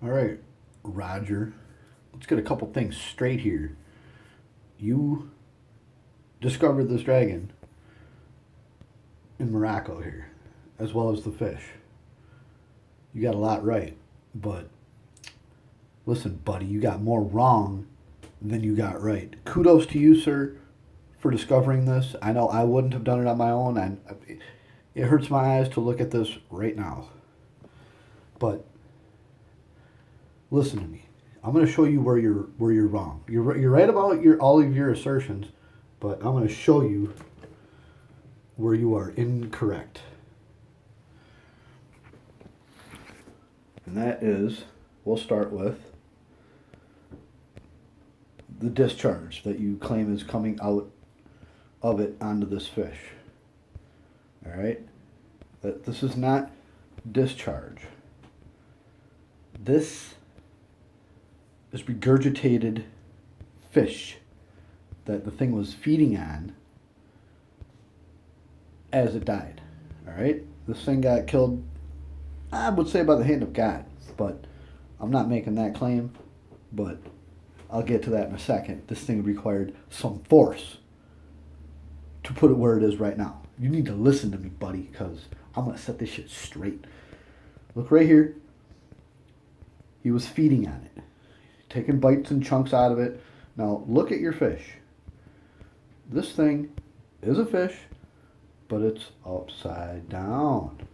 All right, Roger. Let's get a couple things straight here. You discovered this dragon in Morocco here, as well as the fish. You got a lot right, but listen, buddy, you got more wrong than you got right. Kudos to you, sir, for discovering this. I know I wouldn't have done it on my own. It hurts my eyes to look at this right now. But listen to me. I'm going to show you where you're wrong. You're right about all of your assertions, but I'm going to show you where you are incorrect. And that is, we'll start with the discharge that you claim is coming out of it onto this fish. All right? That this is not discharge. This is regurgitated fish that the thing was feeding on as it died. All right? This thing got killed, I would say, by the hand of God, but I'm not making that claim, but I'll get to that in a second. This thing required some force to put it where it is right now. You need to listen to me, buddy, because I'm going to set this shit straight. Look right here. He was feeding on it, taking bites and chunks out of it. Now, look at your fish. This thing is a fish, but it's upside down.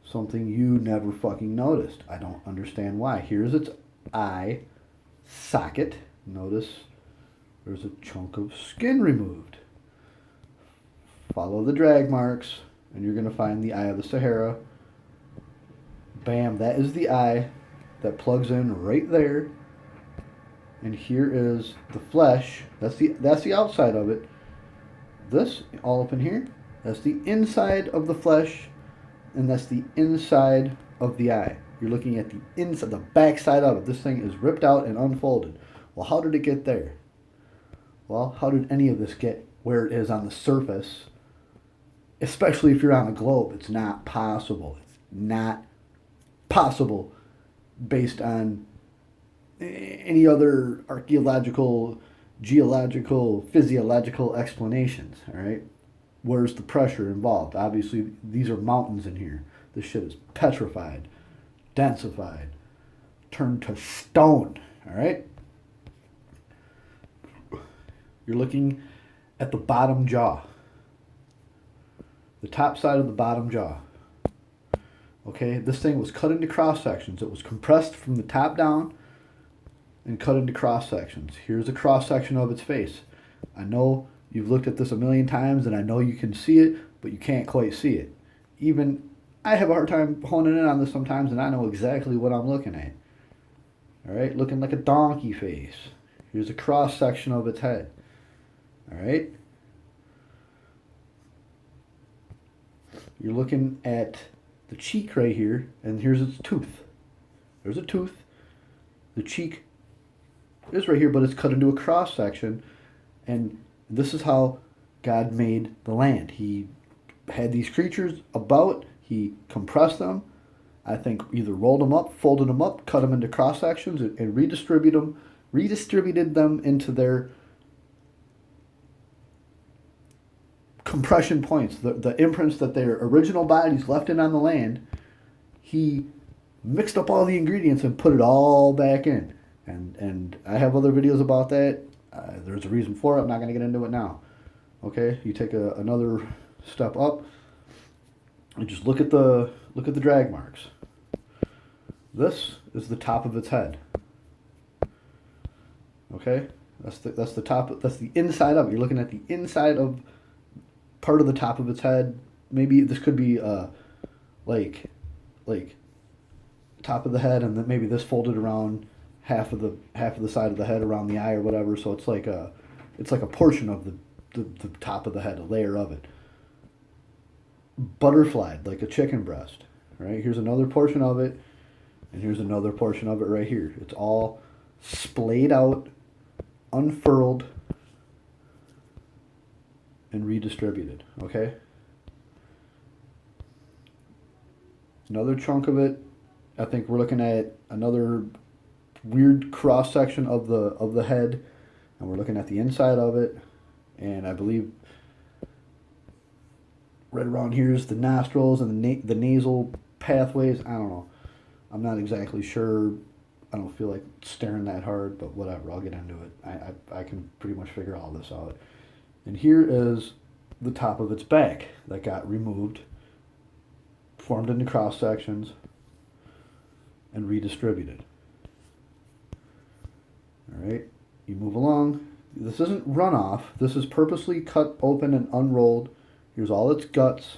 Something you never fucking noticed. I don't understand why. Here's its eye socket. Notice there's a chunk of skin removed. Follow the drag marks, and you're going to find the eye of the Sahara. Bam, that is the eye that plugs in right there. And here is the flesh. That's the outside of it. This, all up in here, that's the inside of the flesh, and that's the inside of the eye. You're looking at the inside, the back side of it. This thing is ripped out and unfolded. Well, how did it get there? Well, how did any of this get where it is on the surface? Especially if you're on a globe, it's not possible. It's not possible based on any other archaeological, geological, physiological explanations, all right? Where's the pressure involved? Obviously, these are mountains in here. This shit is petrified, densified, turned to stone, all right? You're looking at the bottom jaw, the top side of the bottom jaw. Okay, this thing was cut into cross sections. It was compressed from the top down and cut into cross sections. Here's a cross section of its face. I know you've looked at this a million times and I know you can see it, but you can't quite see it. Even I have a hard time honing in on this sometimes, and I know exactly what I'm looking at. All right, looking like a donkey face. Here's a cross section of its head. All right. You're looking at the cheek right here, and here's its tooth. There's a tooth. The cheek is right here, but it's cut into a cross section, and this is how God made the land. He had these creatures about, he compressed them, I think either rolled them up, folded them up, cut them into cross sections, and redistributed them into their compression points, the imprints that their original bodies left in on the land. He mixed up all the ingredients and put it all back in. And I have other videos about that. There's a reason for it. I'm not going to get into it now. Okay, you take another step up and just look at the drag marks. This is the top of its head. Okay, that's the top. That's the inside of it. You're looking at the inside of part of the top of its head. Maybe this could be like top of the head, and then maybe this folded around half of the side of the head around the eye or whatever. So it's like a portion of the top of the head, a layer of it. Butterflied like a chicken breast. Right, here's another portion of it, and here's another portion of it right here. It's all splayed out, unfurled, and redistributed. Okay, another chunk of it I think we're looking at another weird cross section of the head, and we're looking at the inside of it, and I believe right around here is the nostrils and the nasal pathways. I don't know. I'm not exactly sure. I don't feel like staring that hard, but whatever. I'll get into it. I can pretty much figure all this out. And here is the top of its back that got removed, formed into cross sections, and redistributed. All right, you move along. This isn't runoff. This is purposely cut open and unrolled. Here's all its guts.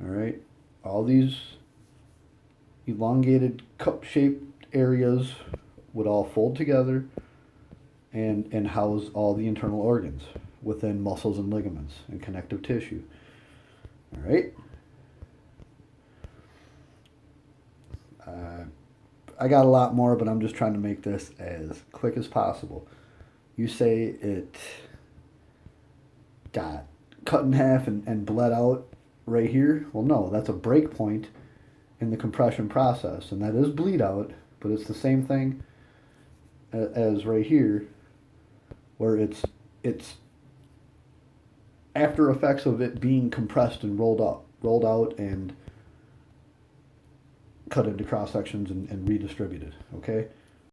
All right, all these elongated cup-shaped areas would all fold together and house all the internal organs within muscles and ligaments and connective tissue. All right. I got a lot more, but I'm just trying to make this as quick as possible. You say it got cut in half and bled out right here. Well, no, that's a break point in the compression process, and that is bleed out, but it's the same thing as right here, where it's after effects of it being compressed and rolled out and cut into cross sections and redistributed. Okay,